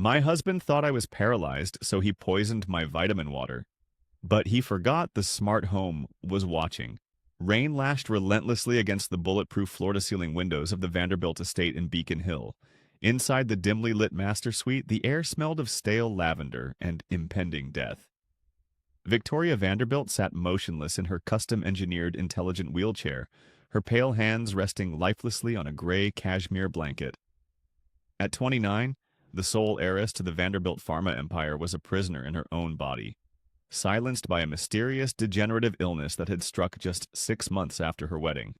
My husband thought I was paralyzed, so he poisoned my vitamin water. But he forgot the smart home was watching. Rain lashed relentlessly against the bulletproof floor-to-ceiling windows of the Vanderbilt estate in Beacon Hill. Inside the dimly lit master suite, the air smelled of stale lavender and impending death. Victoria Vanderbilt sat motionless in her custom-engineered intelligent wheelchair, her pale hands resting lifelessly on a gray cashmere blanket. At 29, the sole heiress to the Vanderbilt pharma empire was a prisoner in her own body, silenced by a mysterious degenerative illness that had struck just 6 months after her wedding.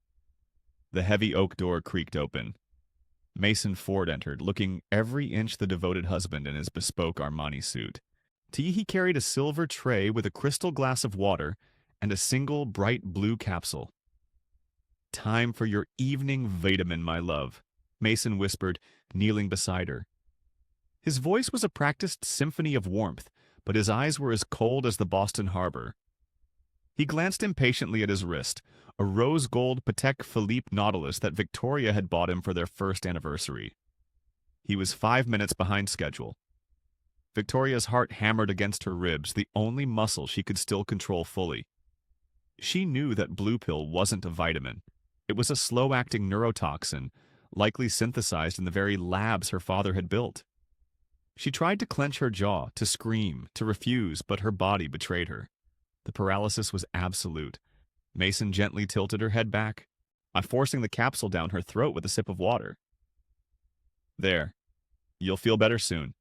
The heavy oak door creaked open. Mason Ford entered, looking every inch the devoted husband in his bespoke Armani suit. He carried a silver tray with a crystal glass of water and a single bright blue capsule. "Time for your evening vitamin, my love," Mason whispered, kneeling beside her. His voice was a practiced symphony of warmth, but his eyes were as cold as the Boston Harbor. He glanced impatiently at his wrist, a rose-gold Patek Philippe Nautilus that Victoria had bought him for their first anniversary. He was 5 minutes behind schedule. Victoria's heart hammered against her ribs, the only muscle she could still control fully. She knew that blue pill wasn't a vitamin. It was a slow-acting neurotoxin, likely synthesized in the very labs her father had built. She tried to clench her jaw, to scream, to refuse, but her body betrayed her. The paralysis was absolute. Mason gently tilted her head back, forcing the capsule down her throat with a sip of water. "There. You'll feel better soon."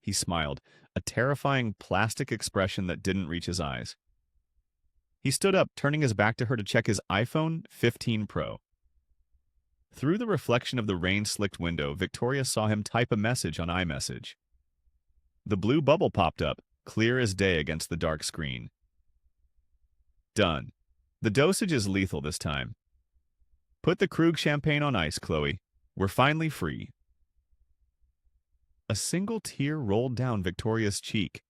He smiled, a terrifying plastic expression that didn't reach his eyes. He stood up, turning his back to her to check his iPhone 15 Pro. Through the reflection of the rain-slicked window, Victoria saw him type a message on iMessage. The blue bubble popped up, clear as day against the dark screen. "Done. The dosage is lethal this time. Put the Krug champagne on ice, Chloe. We're finally free." A single tear rolled down Victoria's cheek,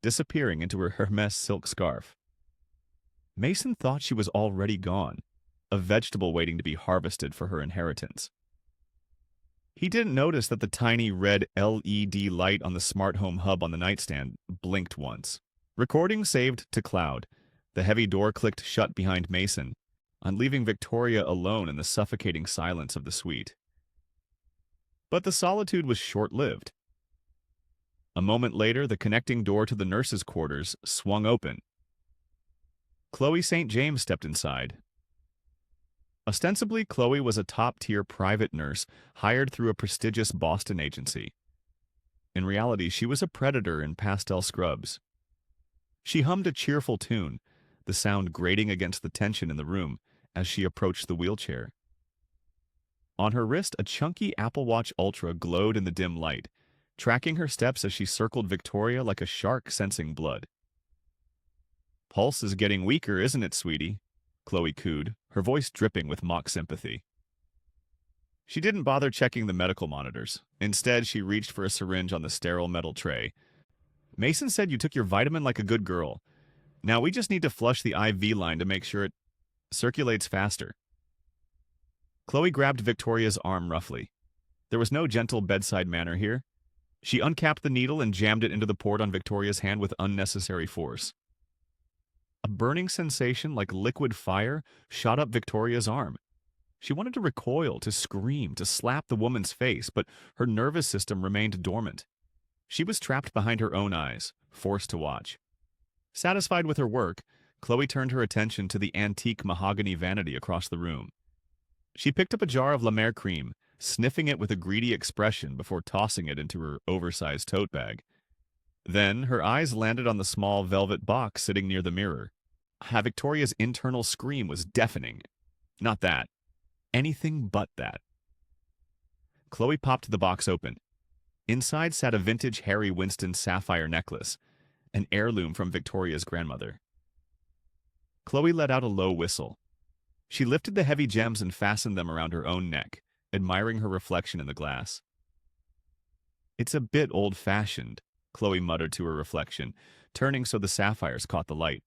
disappearing into her Hermes silk scarf. Mason thought she was already gone, a vegetable waiting to be harvested for her inheritance. He didn't notice that the tiny red LED light on the smart home hub on the nightstand blinked once. Recording saved to cloud. The heavy door clicked shut behind Mason, leaving Victoria alone in the suffocating silence of the suite. But the solitude was short-lived. A moment later, the connecting door to the nurses' quarters swung open. Chloe St. James stepped inside. Ostensibly, Chloe was a top-tier private nurse hired through a prestigious Boston agency. In reality, she was a predator in pastel scrubs. She hummed a cheerful tune, the sound grating against the tension in the room as she approached the wheelchair. On her wrist, a chunky Apple Watch Ultra glowed in the dim light, tracking her steps as she circled Victoria like a shark sensing blood. "Pulse is getting weaker, isn't it, sweetie?" Chloe cooed, her voice dripping with mock sympathy. She didn't bother checking the medical monitors. Instead, she reached for a syringe on the sterile metal tray. "Mason said you took your vitamin like a good girl. Now we just need to flush the IV line to make sure it circulates faster." Chloe grabbed Victoria's arm roughly. There was no gentle bedside manner here. She uncapped the needle and jammed it into the port on Victoria's hand with unnecessary force. A burning sensation like liquid fire shot up Victoria's arm. She wanted to recoil, to scream, to slap the woman's face, but her nervous system remained dormant. She was trapped behind her own eyes, forced to watch. Satisfied with her work, Chloe turned her attention to the antique mahogany vanity across the room. She picked up a jar of La Mer cream, sniffing it with a greedy expression before tossing it into her oversized tote bag. Then her eyes landed on the small velvet box sitting near the mirror. Victoria's internal scream was deafening. Not that. Anything but that. Chloe popped the box open. Inside sat a vintage Harry Winston sapphire necklace, an heirloom from Victoria's grandmother. Chloe let out a low whistle. She lifted the heavy gems and fastened them around her own neck, admiring her reflection in the glass. "It's a bit old-fashioned," Chloe muttered to her reflection, turning so the sapphires caught the light.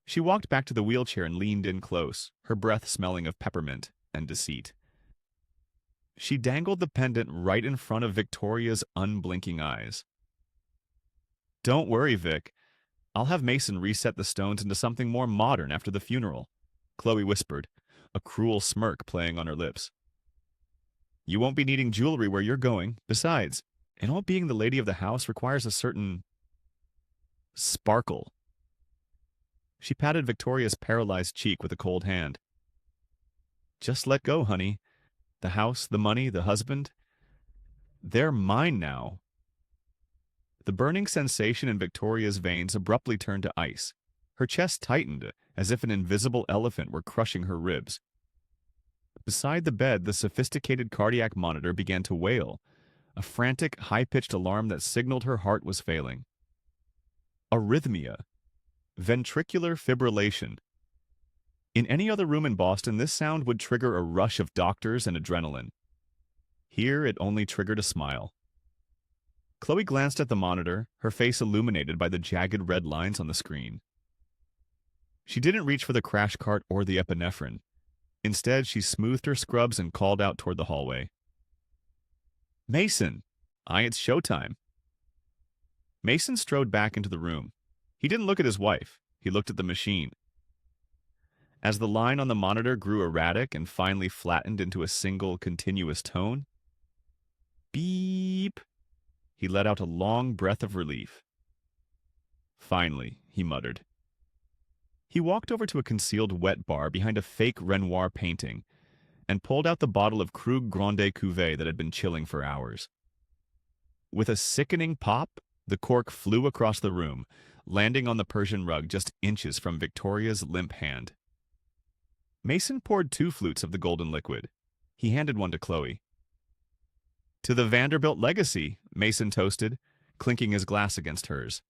She walked back to the wheelchair and leaned in close, her breath smelling of peppermint and deceit. She dangled the pendant right in front of Victoria's unblinking eyes. "Don't worry, Vic. I'll have Mason reset the stones into something more modern after the funeral," Chloe whispered, a cruel smirk playing on her lips. "You won't be needing jewelry where you're going. Besides, being the lady of the house requires a certain sparkle." She patted Victoria's paralyzed cheek with a cold hand. "Just let go, honey. The house, the money, the husband, they're mine now." The burning sensation in Victoria's veins abruptly turned to ice. Her chest tightened, as if an invisible elephant were crushing her ribs. Beside the bed, the sophisticated cardiac monitor began to wail, a frantic, high-pitched alarm that signaled her heart was failing. Arrhythmia. Ventricular fibrillation. In any other room in Boston, this sound would trigger a rush of doctors and adrenaline. Here, it only triggered a smile. Chloe glanced at the monitor, her face illuminated by the jagged red lines on the screen. She didn't reach for the crash cart or the epinephrine. Instead, she smoothed her scrubs and called out toward the hallway. "Mason! Aye, it's showtime." Mason strode back into the room. He didn't look at his wife. He looked at the machine. As the line on the monitor grew erratic and finally flattened into a single, continuous tone, beep, he let out a long breath of relief. "Finally," he muttered. He walked over to a concealed wet bar behind a fake Renoir painting and pulled out the bottle of Krug Grande Cuvée that had been chilling for hours. With a sickening pop, the cork flew across the room, landing on the Persian rug just inches from Victoria's limp hand. Mason poured 2 flutes of the golden liquid. He handed one to Chloe. "To the Vanderbilt legacy," Mason toasted, clinking his glass against hers.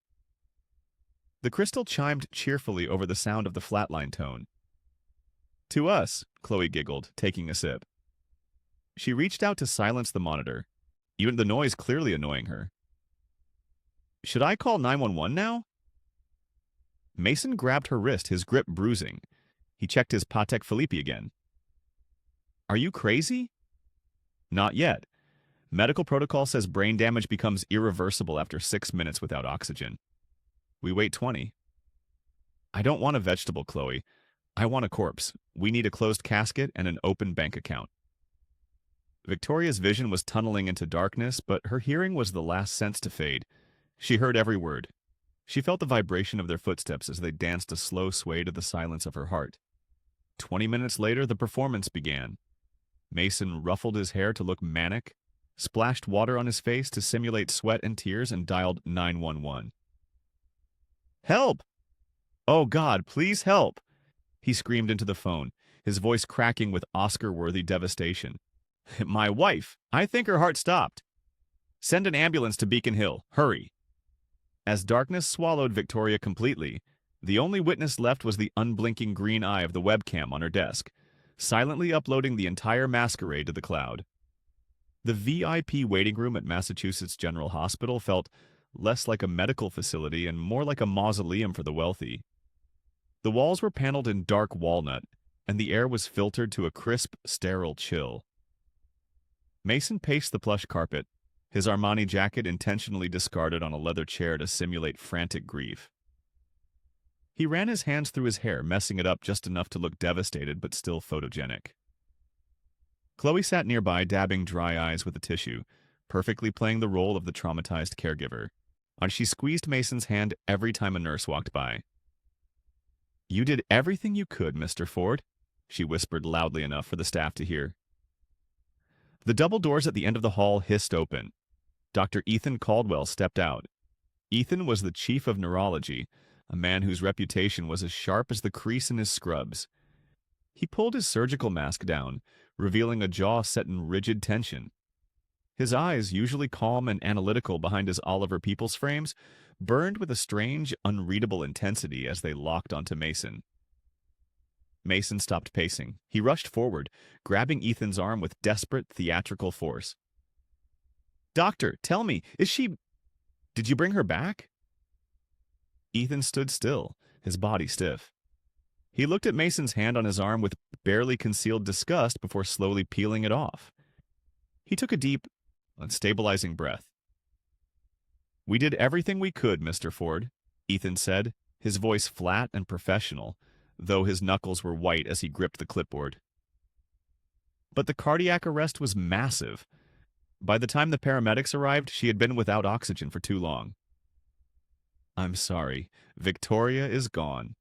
The crystal chimed cheerfully over the sound of the flatline tone. "To us," Chloe giggled, taking a sip. She reached out to silence the monitor, even the noise clearly annoying her. "Should I call 911 now?" Mason grabbed her wrist, his grip bruising. He checked his Patek Philippe again. "Are you crazy?" "Not yet. Medical protocol says brain damage becomes irreversible after 6 minutes without oxygen. We wait 20. "I don't want a vegetable, Chloe. I want a corpse. We need a closed casket and an open bank account." Victoria's vision was tunneling into darkness, but her hearing was the last sense to fade. She heard every word. She felt the vibration of their footsteps as they danced a slow sway to the silence of her heart. 20 minutes later, the performance began. Mason ruffled his hair to look manic, splashed water on his face to simulate sweat and tears, and dialed 911. "Help! Oh, God, please help!" he screamed into the phone, his voice cracking with Oscar-worthy devastation. "My wife! I think her heart stopped. Send an ambulance to Beacon Hill. Hurry!" As darkness swallowed Victoria completely, the only witness left was the unblinking green eye of the webcam on her desk, silently uploading the entire masquerade to the cloud. The VIP waiting room at Massachusetts General Hospital felt less like a medical facility and more like a mausoleum for the wealthy. The walls were paneled in dark walnut, and the air was filtered to a crisp, sterile chill. Mason paced the plush carpet, his Armani jacket intentionally discarded on a leather chair to simulate frantic grief. He ran his hands through his hair, messing it up just enough to look devastated but still photogenic. Chloe sat nearby, dabbing dry eyes with a tissue, perfectly playing the role of the traumatized caregiver, and she squeezed Mason's hand every time a nurse walked by. "You did everything you could, Mr. Ford," she whispered loudly enough for the staff to hear. The double doors at the end of the hall hissed open. Dr. Ethan Caldwell stepped out. Ethan was the chief of neurology, a man whose reputation was as sharp as the crease in his scrubs. He pulled his surgical mask down, revealing a jaw set in rigid tension. His eyes, usually calm and analytical behind his Oliver Peoples frames, burned with a strange, unreadable intensity as they locked onto Mason. Mason stopped pacing. He rushed forward, grabbing Ethan's arm with desperate, theatrical force. "Doctor, tell me, did you bring her back?" Ethan stood still, his body stiff. He looked at Mason's hand on his arm with barely concealed disgust before slowly peeling it off. He took a deep, stabilizing breath. "We did everything we could, Mr. Ford," Ethan said, his voice flat and professional, though his knuckles were white as he gripped the clipboard. But the cardiac arrest was massive. By the time the paramedics arrived, she had been without oxygen for too long. "I'm sorry. Victoria is gone."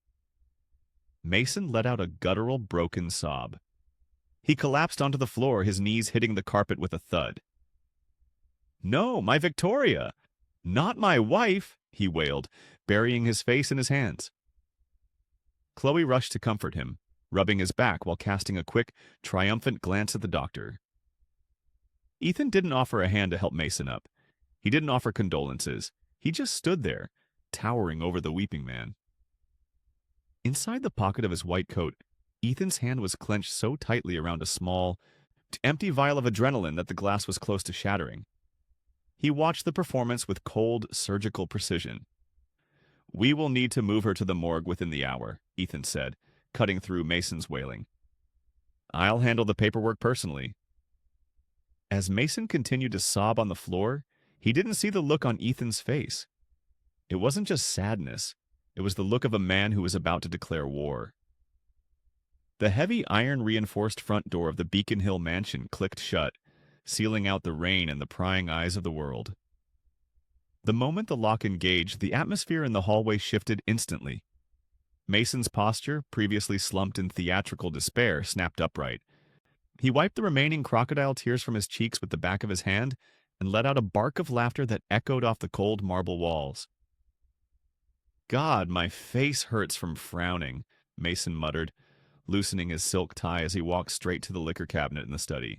Mason let out a guttural, broken sob. He collapsed onto the floor, his knees hitting the carpet with a thud. "No, my Victoria! Not my wife!" he wailed, burying his face in his hands. Chloe rushed to comfort him, rubbing his back while casting a quick, triumphant glance at the doctor. Ethan didn't offer a hand to help Mason up. He didn't offer condolences. He just stood there, towering over the weeping man. Inside the pocket of his white coat, Ethan's hand was clenched so tightly around a small, empty vial of adrenaline that the glass was close to shattering. He watched the performance with cold, surgical precision. "We will need to move her to the morgue within the hour," Ethan said, cutting through Mason's wailing. "I'll handle the paperwork personally." As Mason continued to sob on the floor, he didn't see the look on Ethan's face. It wasn't just sadness. It was the look of a man who was about to declare war. The heavy iron-reinforced front door of the Beacon Hill mansion clicked shut, sealing out the rain and the prying eyes of the world. The moment the lock engaged, the atmosphere in the hallway shifted instantly. Mason's posture, previously slumped in theatrical despair, snapped upright. He wiped the remaining crocodile tears from his cheeks with the back of his hand and let out a bark of laughter that echoed off the cold marble walls. "God, my face hurts from frowning," Mason muttered, loosening his silk tie as he walked straight to the liquor cabinet in the study.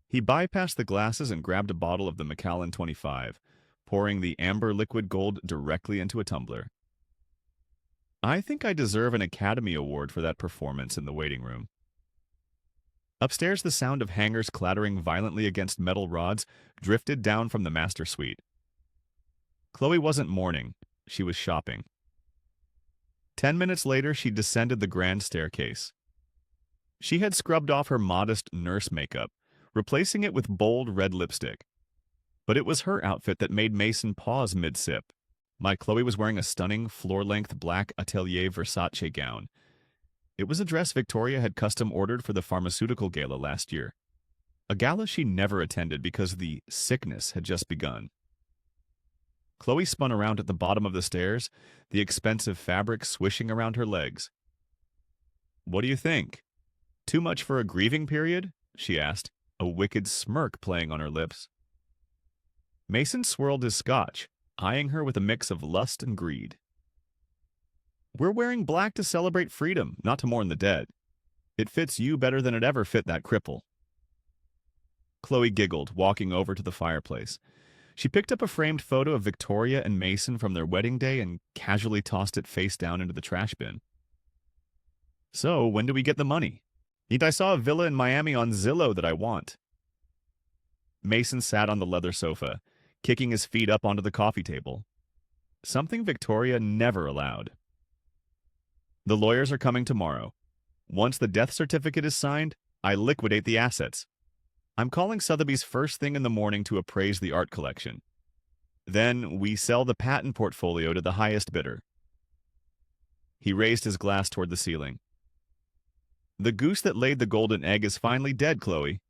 He bypassed the glasses and grabbed a bottle of the Macallan 25, pouring the amber liquid gold directly into a tumbler. "I think I deserve an Academy Award for that performance in the waiting room." Upstairs, the sound of hangers clattering violently against metal rods drifted down from the master suite. Chloe wasn't mourning. She was shopping. 10 minutes later, she descended the grand staircase. She had scrubbed off her modest nurse makeup, replacing it with bold red lipstick. But it was her outfit that made Mason pause mid-sip. Chloe was wearing a stunning, floor-length black Atelier Versace gown. It was a dress Victoria had custom-ordered for the pharmaceutical gala last year. A gala she never attended because the sickness had just begun. Chloe spun around at the bottom of the stairs, the expensive fabric swishing around her legs. "What do you think? Too much for a grieving period?" she asked, a wicked smirk playing on her lips. Mason swirled his scotch, eyeing her with a mix of lust and greed. "We're wearing black to celebrate freedom, not to mourn the dead. It fits you better than it ever fit that cripple." Chloe giggled, walking over to the fireplace. She picked up a framed photo of Victoria and Mason from their wedding day and casually tossed it face down into the trash bin. "So, when do we get the money? I saw a villa in Miami on Zillow that I want." Mason sat on the leather sofa, kicking his feet up onto the coffee table. Something Victoria never allowed. "The lawyers are coming tomorrow. Once the death certificate is signed, I liquidate the assets. I'm calling Sotheby's first thing in the morning to appraise the art collection. Then we sell the patent portfolio to the highest bidder." He raised his glass toward the ceiling. "The goose that laid the golden egg is finally dead, Chloe,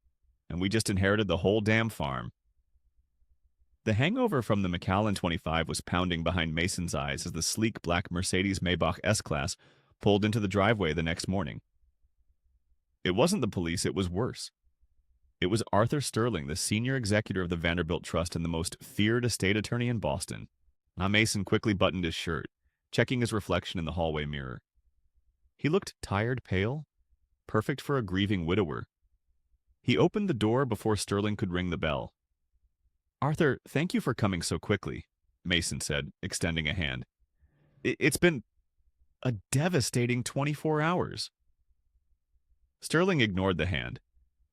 and we just inherited the whole damn farm." The hangover from the Macallan 25 was pounding behind Mason's eyes as the sleek black Mercedes Maybach S-Class pulled into the driveway the next morning. It wasn't the police, it was worse. It was Arthur Sterling, the senior executor of the Vanderbilt Trust and the most feared estate attorney in Boston. Mason quickly buttoned his shirt, checking his reflection in the hallway mirror. He looked tired, pale, perfect for a grieving widower. He opened the door before Sterling could ring the bell. "Arthur, thank you for coming so quickly," Mason said, extending a hand. "It's been a devastating 24 hours." Sterling ignored the hand.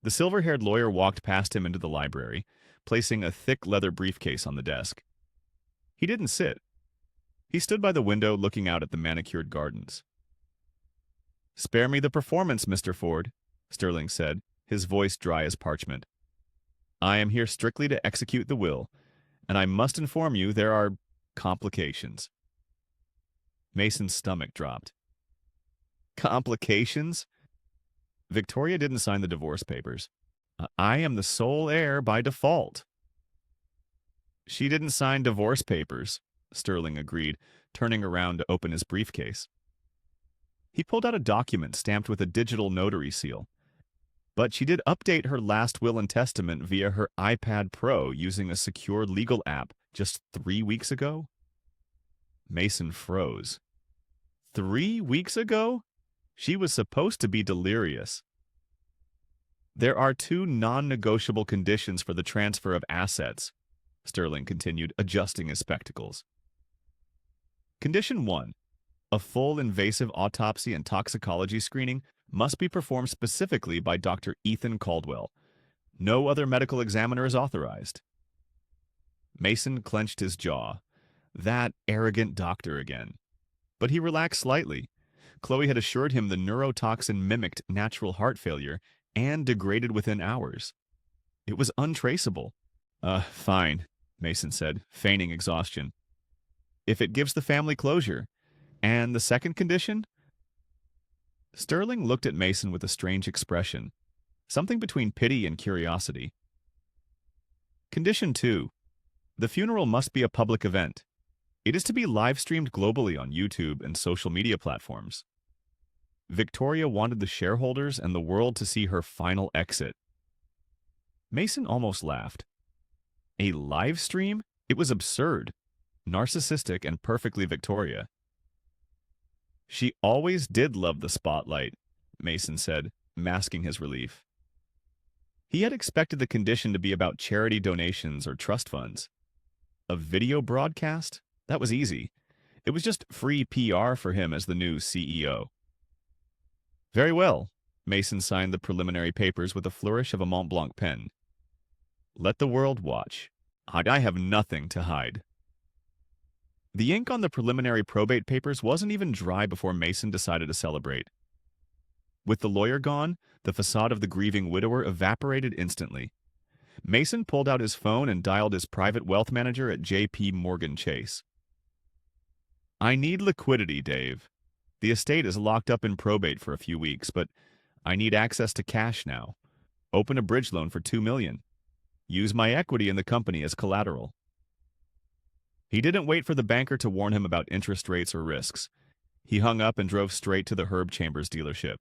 The silver-haired lawyer walked past him into the library, placing a thick leather briefcase on the desk. He didn't sit. He stood by the window looking out at the manicured gardens. "Spare me the performance, Mr. Ford," Sterling said, his voice dry as parchment. I am here strictly to execute the will, and I must inform you there are complications. Mason's stomach dropped. Complications? Victoria didn't sign the divorce papers. I am the sole heir by default. She didn't sign divorce papers, Sterling agreed, turning around to open his briefcase. He pulled out a document stamped with a digital notary seal. But she did update her last will and testament via her iPad Pro using a secure legal app just 3 weeks ago? Mason froze. 3 weeks ago? She was supposed to be delirious. There are 2 non-negotiable conditions for the transfer of assets, Sterling continued, adjusting his spectacles. Condition 1. A full invasive autopsy and toxicology screening must be performed specifically by Dr. Ethan Caldwell. No other medical examiner is authorized. Mason clenched his jaw. That arrogant doctor again. But he relaxed slightly. Chloe had assured him the neurotoxin mimicked natural heart failure and degraded within hours. It was untraceable. Fine, Mason said, feigning exhaustion. If it gives the family closure. And the second condition? Sterling looked at Mason with a strange expression, something between pity and curiosity. Condition 2. The funeral must be a public event. It is to be live-streamed globally on YouTube and social media platforms. Victoria wanted the shareholders and the world to see her final exit. Mason almost laughed. A live stream? It was absurd, narcissistic, and perfectly Victoria. She always did love the spotlight, Mason said, masking his relief. He had expected the condition to be about charity donations or trust funds. A video broadcast? That was easy. It was just free PR for him as the new CEO. Very well, Mason signed the preliminary papers with a flourish of a Mont Blanc pen. Let the world watch. I have nothing to hide. The ink on the preliminary probate papers wasn't even dry before Mason decided to celebrate. With the lawyer gone, the facade of the grieving widower evaporated instantly. Mason pulled out his phone and dialed his private wealth manager at J.P. Morgan Chase. I need liquidity, Dave. The estate is locked up in probate for a few weeks, but I need access to cash now. Open a bridge loan for $2 million. Use my equity in the company as collateral. He didn't wait for the banker to warn him about interest rates or risks. He hung up and drove straight to the Herb Chambers dealership.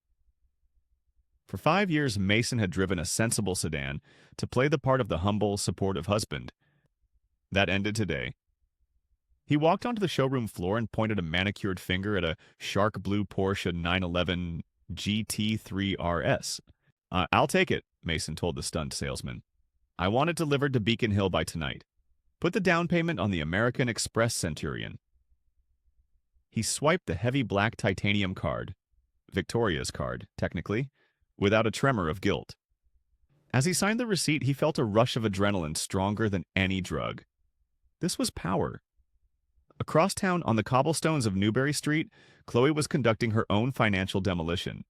For 5 years, Mason had driven a sensible sedan to play the part of the humble, supportive husband. That ended today. He walked onto the showroom floor and pointed a manicured finger at a shark blue Porsche 911 GT3 RS. I'll take it, Mason told the stunned salesman. I want it delivered to Beacon Hill by tonight. Put the down payment on the American Express Centurion. He swiped the heavy black titanium card, Victoria's card, technically, without a tremor of guilt. As he signed the receipt, he felt a rush of adrenaline stronger than any drug. This was power. Across town, on the cobblestones of Newbury Street, Chloe was conducting her own financial demolition.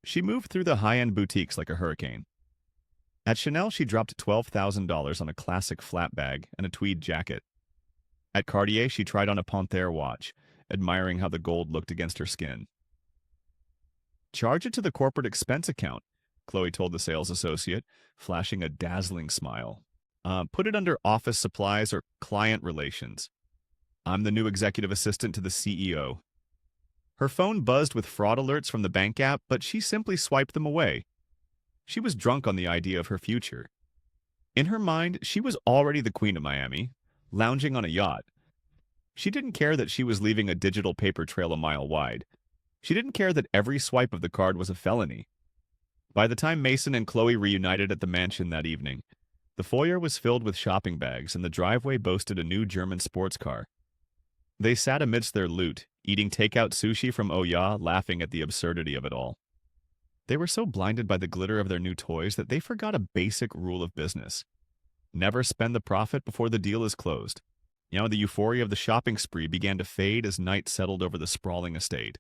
She moved through the high-end boutiques like a hurricane. At Chanel, she dropped $12,000 on a classic flat bag and a tweed jacket. At Cartier, she tried on a Panthère watch, admiring how the gold looked against her skin. Charge it to the corporate expense account, Chloe told the sales associate, flashing a dazzling smile. Put it under office supplies or client relations. I'm the new executive assistant to the CEO. Her phone buzzed with fraud alerts from the bank app, but she simply swiped them away. She was drunk on the idea of her future. In her mind, she was already the queen of Miami, lounging on a yacht. She didn't care that she was leaving a digital paper trail a mile wide. She didn't care that every swipe of the card was a felony. By the time Mason and Chloe reunited at the mansion that evening, the foyer was filled with shopping bags and the driveway boasted a new German sports car. They sat amidst their loot, eating takeout sushi from Oya, laughing at the absurdity of it all. They were so blinded by the glitter of their new toys that they forgot a basic rule of business. Never spend the profit before the deal is closed. The euphoria of the shopping spree began to fade as night settled over the sprawling estate.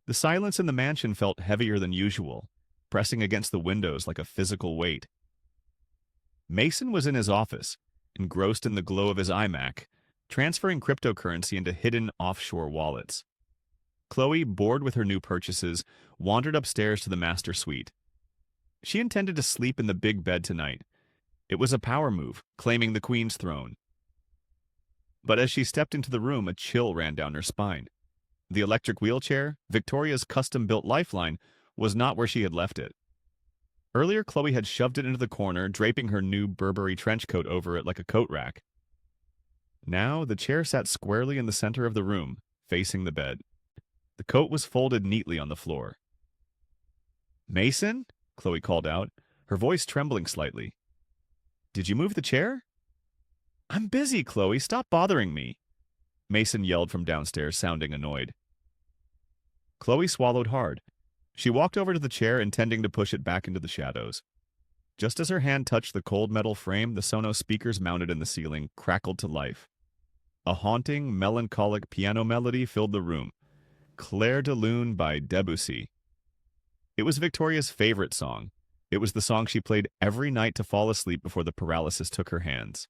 The silence in the mansion felt heavier than usual, pressing against the windows like a physical weight. Mason was in his office, engrossed in the glow of his iMac, transferring cryptocurrency into hidden offshore wallets. Chloe, bored with her new purchases, wandered upstairs to the master suite. She intended to sleep in the big bed tonight. It was a power move, claiming the queen's throne. But as she stepped into the room, a chill ran down her spine. The electric wheelchair, Victoria's custom-built lifeline, was not where she had left it. Earlier, Chloe had shoved it into the corner, draping her new Burberry trench coat over it like a coat rack. Now, the chair sat squarely in the center of the room, facing the bed. The coat was folded neatly on the floor. "Mason?" Chloe called out, her voice trembling slightly. "Did you move the chair?" "I'm busy, Chloe. Stop bothering me," Mason yelled from downstairs, sounding annoyed. Chloe swallowed hard. She walked over to the chair, intending to push it back into the shadows. Just as her hand touched the cold metal frame, the Sonos speakers mounted in the ceiling crackled to life. A haunting, melancholic piano melody filled the room. Clair de Lune by Debussy. It was Victoria's favorite song. It was the song she played every night to fall asleep before the paralysis took her hands.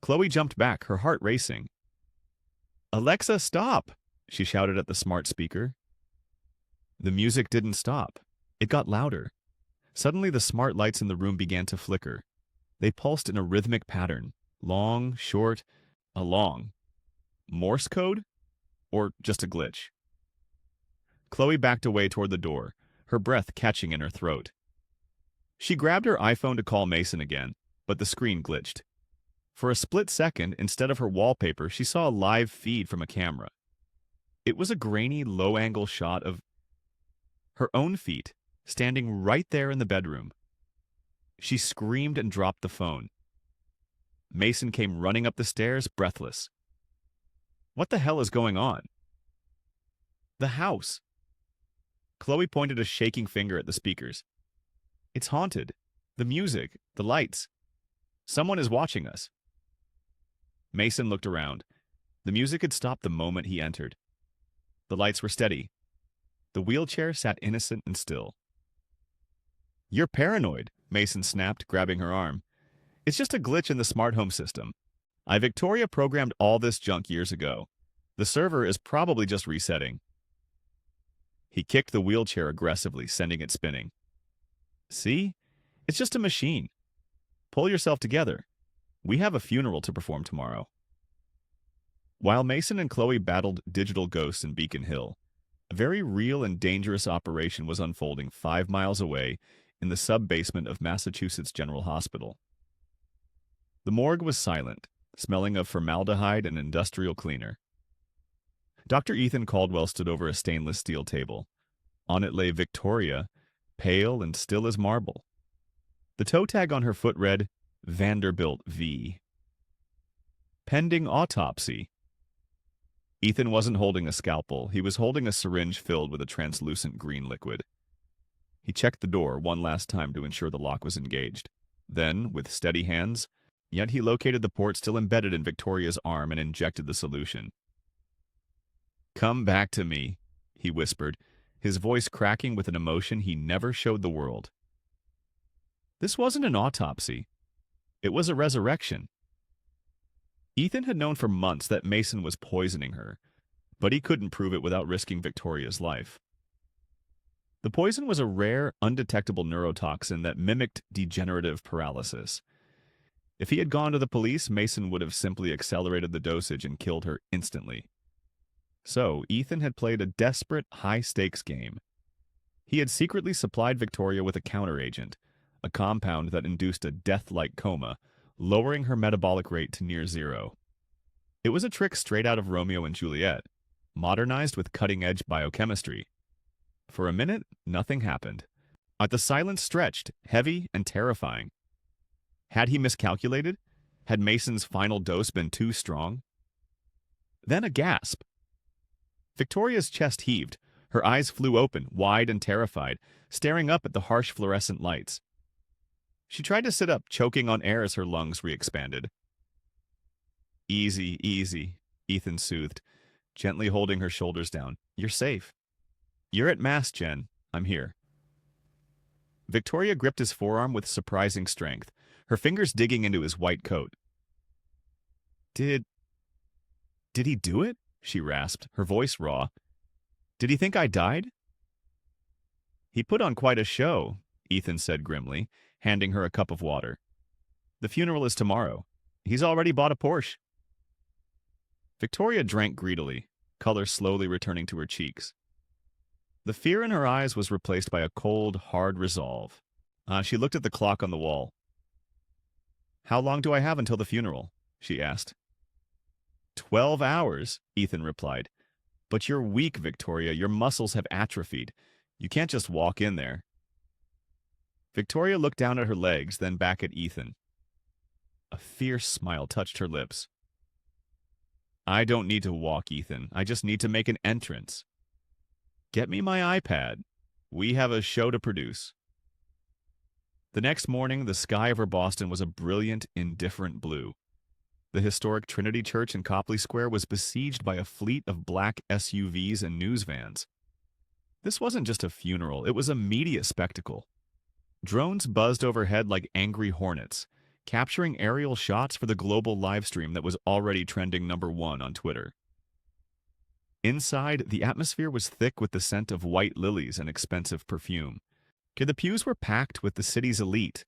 Chloe jumped back, her heart racing. "Alexa, stop!" she shouted at the smart speaker. The music didn't stop. It got louder. Suddenly, the smart lights in the room began to flicker. They pulsed in a rhythmic pattern. Long, short, a long. Morse code? Or just a glitch? Chloe backed away toward the door, her breath catching in her throat. She grabbed her iPhone to call Mason again, but the screen glitched. For a split second, instead of her wallpaper, she saw a live feed from a camera. It was a grainy, low-angle shot of her own feet, standing right there in the bedroom. She screamed and dropped the phone. Mason came running up the stairs, breathless. "What the hell is going on?" "The house." Chloe pointed a shaking finger at the speakers. "It's haunted. The music, the lights. Someone is watching us." Mason looked around. The music had stopped the moment he entered. The lights were steady. The wheelchair sat innocent and still. "You're paranoid," Mason snapped, grabbing her arm. "It's just a glitch in the smart home system. Victoria programmed all this junk years ago. The server is probably just resetting." He kicked the wheelchair aggressively, sending it spinning. "See? It's just a machine. Pull yourself together. We have a funeral to perform tomorrow." While Mason and Chloe battled digital ghosts in Beacon Hill, a very real and dangerous operation was unfolding 5 miles away in the sub-basement of Massachusetts General Hospital. The morgue was silent, smelling of formaldehyde and industrial cleaner. Dr. Ethan Caldwell stood over a stainless steel table. On it lay Victoria, pale and still as marble. The toe tag on her foot read, Vanderbilt V. Pending autopsy. Ethan wasn't holding a scalpel. He was holding a syringe filled with a translucent green liquid. He checked the door one last time to ensure the lock was engaged. Then, with steady hands, yet he located the port still embedded in Victoria's arm and injected the solution. "Come back to me," he whispered, his voice cracking with an emotion he never showed the world. This wasn't an autopsy. It was a resurrection. Ethan had known for months that Mason was poisoning her, but he couldn't prove it without risking Victoria's life. The poison was a rare, undetectable neurotoxin that mimicked degenerative paralysis. If he had gone to the police, Mason would have simply accelerated the dosage and killed her instantly. So, Ethan had played a desperate, high-stakes game. He had secretly supplied Victoria with a counteragent, a compound that induced a death-like coma, lowering her metabolic rate to near zero. It was a trick straight out of Romeo and Juliet, modernized with cutting-edge biochemistry. For a minute, nothing happened. But the silence stretched, heavy and terrifying. Had he miscalculated? Had Mason's final dose been too strong? Then a gasp. Victoria's chest heaved. Her eyes flew open, wide and terrified, staring up at the harsh fluorescent lights. She tried to sit up, choking on air as her lungs re-expanded. "Easy, easy," Ethan soothed, gently holding her shoulders down. "You're safe." "You're at Mass, Jen. I'm here." Victoria gripped his forearm with surprising strength. her fingers digging into his white coat. Did he do it? She rasped, her voice raw. Did he think I died? He put on quite a show, Ethan said grimly, handing her a cup of water. The funeral is tomorrow. He's already bought a Porsche. Victoria drank greedily, color slowly returning to her cheeks. The fear in her eyes was replaced by a cold, hard resolve. She looked at the clock on the wall. How long do I have until the funeral? She asked. 12 hours, Ethan replied. But you're weak, Victoria. Your muscles have atrophied. You can't just walk in there. Victoria looked down at her legs, then back at Ethan. A fierce smile touched her lips. I don't need to walk, Ethan. I just need to make an entrance. Get me my iPad. We have a show to produce. The next morning, the sky over Boston was a brilliant, indifferent blue. The historic Trinity Church in Copley Square was besieged by a fleet of black SUVs and news vans. This wasn't just a funeral, it was a media spectacle. Drones buzzed overhead like angry hornets, capturing aerial shots for the global livestream that was already trending #1 on Twitter. Inside, the atmosphere was thick with the scent of white lilies and expensive perfume. The pews were packed with the city's elite,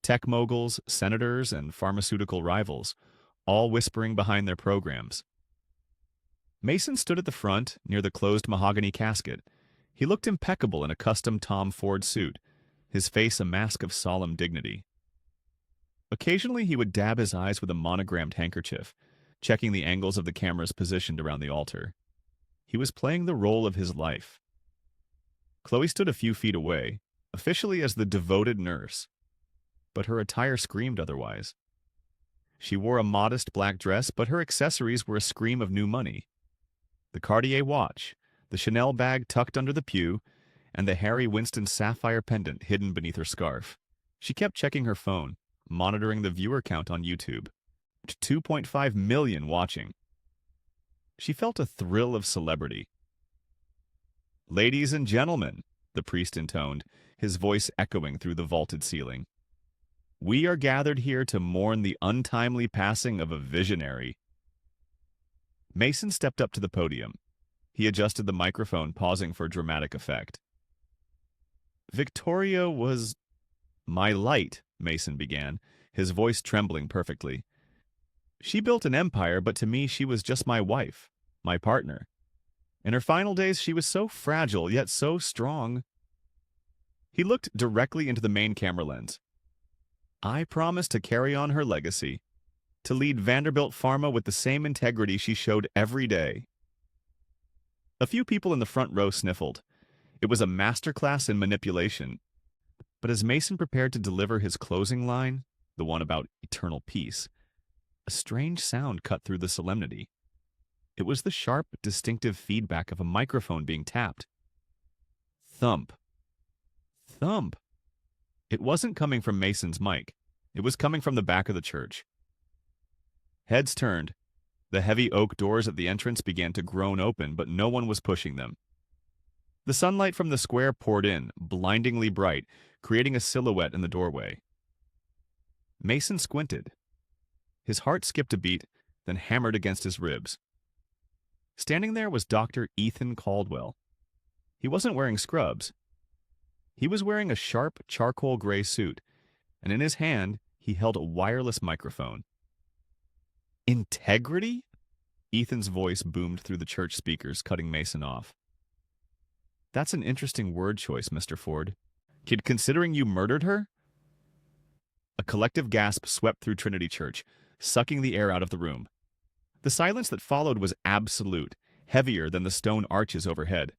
tech moguls, senators, and pharmaceutical rivals, all whispering behind their programs. Mason stood at the front, near the closed mahogany casket. He looked impeccable in a custom Tom Ford suit, his face a mask of solemn dignity. Occasionally he would dab his eyes with a monogrammed handkerchief, checking the angles of the cameras positioned around the altar. He was playing the role of his life. Chloe stood a few feet away, officially as the devoted nurse, but her attire screamed otherwise. She wore a modest black dress, but her accessories were a scream of new money. The Cartier watch, the Chanel bag tucked under the pew, and the Harry Winston sapphire pendant hidden beneath her scarf. She kept checking her phone, monitoring the viewer count on YouTube. 2.5 million watching. She felt a thrill of celebrity. Ladies and gentlemen, the priest intoned, his voice echoing through the vaulted ceiling. We are gathered here to mourn the untimely passing of a visionary. Mason stepped up to the podium. He adjusted the microphone, pausing for dramatic effect. Victoria was my light, Mason began, his voice trembling perfectly. She built an empire, but to me she was just my wife, my partner. In her final days she was so fragile, yet so strong. He looked directly into the main camera lens. I promise to carry on her legacy, to lead Vanderbilt Pharma with the same integrity she showed every day. A few people in the front row sniffled. It was a masterclass in manipulation. But as Mason prepared to deliver his closing line, the one about eternal peace, a strange sound cut through the solemnity. It was the sharp, distinctive feedback of a microphone being tapped. Thump. Thump. It wasn't coming from Mason's mic. It was coming from the back of the church. Heads turned. The heavy oak doors at the entrance began to groan open, but no one was pushing them. The sunlight from the square poured in, blindingly bright, creating a silhouette in the doorway. Mason squinted. His heart skipped a beat, then hammered against his ribs. Standing there was Dr. Ethan Caldwell. He wasn't wearing scrubs. He was wearing a sharp charcoal gray suit, and in his hand he held a wireless microphone. Integrity? Ethan's voice boomed through the church speakers, cutting Mason off. That's an interesting word choice, Mr. Ford. Considering you murdered her? A collective gasp swept through Trinity Church, sucking the air out of the room. The silence that followed was absolute, heavier than the stone arches overhead.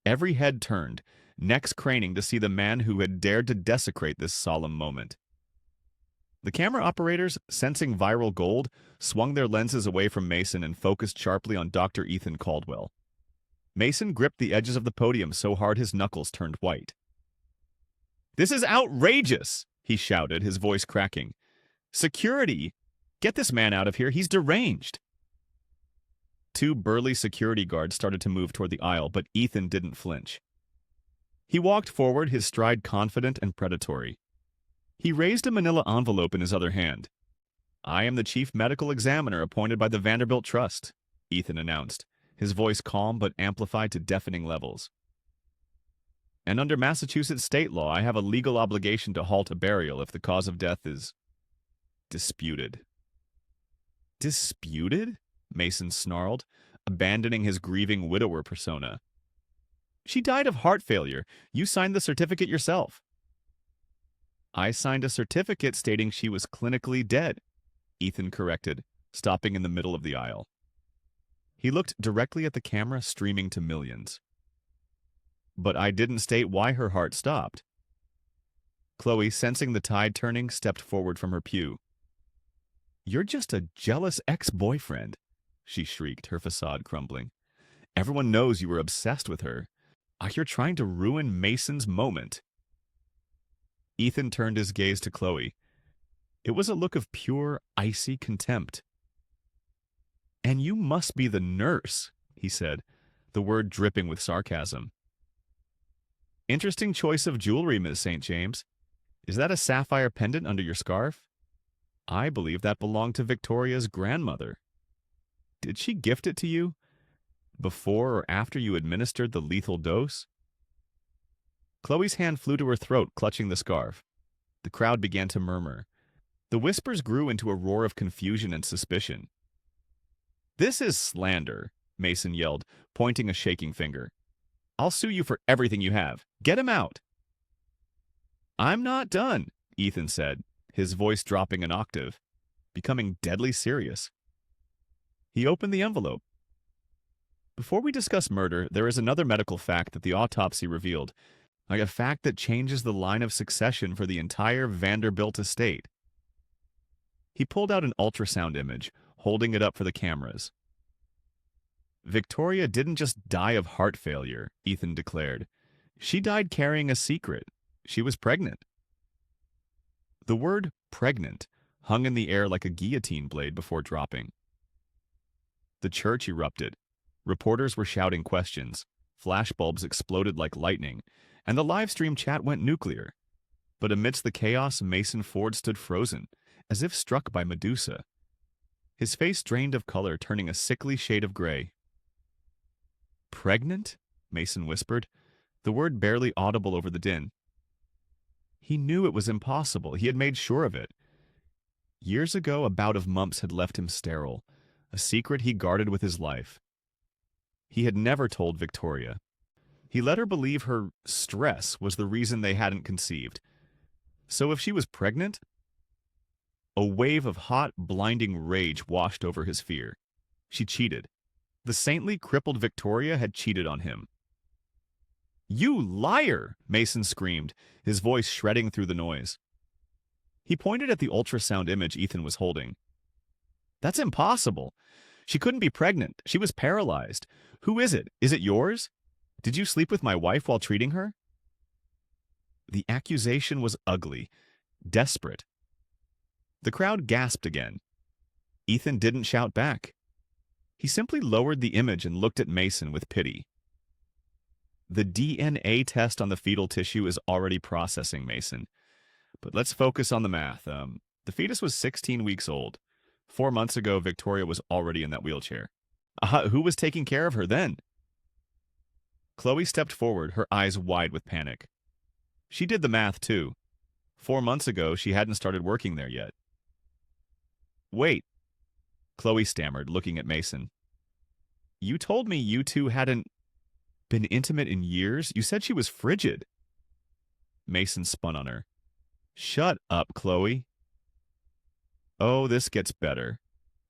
Every head turned, necks craning to see the man who had dared to desecrate this solemn moment. The camera operators, sensing viral gold, swung their lenses away from Mason and focused sharply on Dr. Ethan Caldwell. Mason gripped the edges of the podium so hard his knuckles turned white. This is outrageous, he shouted, his voice cracking. Security! Get this man out of here, he's deranged! Two burly security guards started to move toward the aisle, but Ethan didn't flinch. He walked forward, his stride confident and predatory. He raised a manila envelope in his other hand. I am the chief medical examiner appointed by the Vanderbilt Trust, Ethan announced, his voice calm but amplified to deafening levels. And under Massachusetts state law, I have a legal obligation to halt a burial if the cause of death is disputed. Disputed? Mason snarled, abandoning his grieving widower persona. She died of heart failure. You signed the certificate yourself. I signed a certificate stating she was clinically dead, Ethan corrected, stopping in the middle of the aisle. He looked directly at the camera streaming to millions. But I didn't state why her heart stopped. Chloe, sensing the tide turning, stepped forward from her pew. You're just a jealous ex-boyfriend, she shrieked, her facade crumbling. Everyone knows you were obsessed with her. You're trying to ruin Mason's moment. Ethan turned his gaze to Chloe. It was a look of pure, icy contempt. And you must be the nurse, he said, the word dripping with sarcasm. Interesting choice of jewelry, Miss St. James. Is that a sapphire pendant under your scarf? I believe that belonged to Victoria's grandmother. Did she gift it to you? Before or after you administered the lethal dose? Chloe's hand flew to her throat, clutching the scarf. The crowd began to murmur. The whispers grew into a roar of confusion and suspicion. This is slander, Mason yelled, pointing a shaking finger. I'll sue you for everything you have. Get him out. I'm not done, Ethan said, his voice dropping an octave, becoming deadly serious. He opened the envelope. Before we discuss murder, there is another medical fact that the autopsy revealed, a fact that changes the line of succession for the entire Vanderbilt estate. He pulled out an ultrasound image, holding it up for the cameras. Victoria didn't just die of heart failure, Ethan declared. She died carrying a secret. She was pregnant. The word pregnant hung in the air like a guillotine blade before dropping. The church erupted. Reporters were shouting questions. Flashbulbs exploded like lightning, and the live stream chat went nuclear. But amidst the chaos, Mason Ford stood frozen, as if struck by Medusa. His face drained of color, turning a sickly shade of gray. Pregnant? Mason whispered, the word barely audible over the din. He knew it was impossible. He had made sure of it. Years ago, a bout of mumps had left him sterile, a secret he guarded with his life. He had never told Victoria. He let her believe her stress was the reason they hadn't conceived. So if she was pregnant? A wave of hot, blinding rage washed over his fear. She cheated. The saintly, crippled Victoria had cheated on him. You liar! Mason screamed, his voice shredding through the noise. He pointed at the ultrasound image Ethan was holding. That's impossible. She couldn't be pregnant. She was paralyzed. Who is it? Is it yours? Did you sleep with my wife while treating her? The accusation was ugly, desperate. The crowd gasped again. Ethan didn't shout back. He simply lowered the image and looked at Mason with pity. The DNA test on the fetal tissue is already processing, Mason. But let's focus on the math. The fetus was 16 weeks old. 4 months ago, Victoria was already in that wheelchair. Who was taking care of her then? Chloe stepped forward, her eyes wide with panic. She did the math, too. 4 months ago, she hadn't started working there yet. Wait, Chloe stammered, looking at Mason. You told me you two hadn't been intimate in years? You said she was frigid. Mason spun on her. Shut up, Chloe. Oh, this gets better,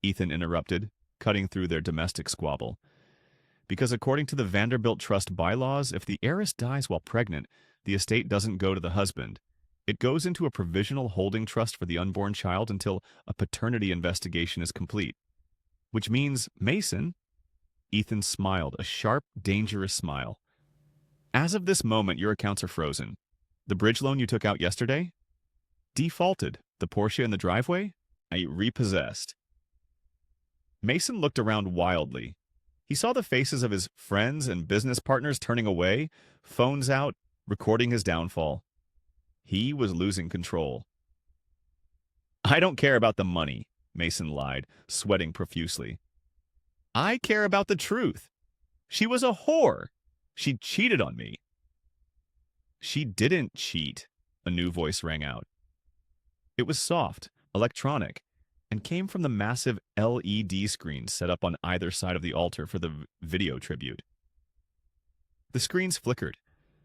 Ethan interrupted, cutting through their domestic squabble. Because according to the Vanderbilt Trust bylaws, if the heiress dies while pregnant, the estate doesn't go to the husband. It goes into a provisional holding trust for the unborn child until a paternity investigation is complete. Which means, Mason, Ethan smiled, a sharp, dangerous smile. As of this moment, your accounts are frozen. The bridge loan you took out yesterday? Defaulted. The Porsche in the driveway? Repossessed. Mason looked around wildly. He saw the faces of his friends and business partners turning away, phones out, recording his downfall. He was losing control. I don't care about the money, Mason lied, sweating profusely. I care about the truth. She was a whore. She cheated on me. She didn't cheat, a new voice rang out. It was soft, electronic, and came from the massive LED screens set up on either side of the altar for the video tribute. The screens flickered.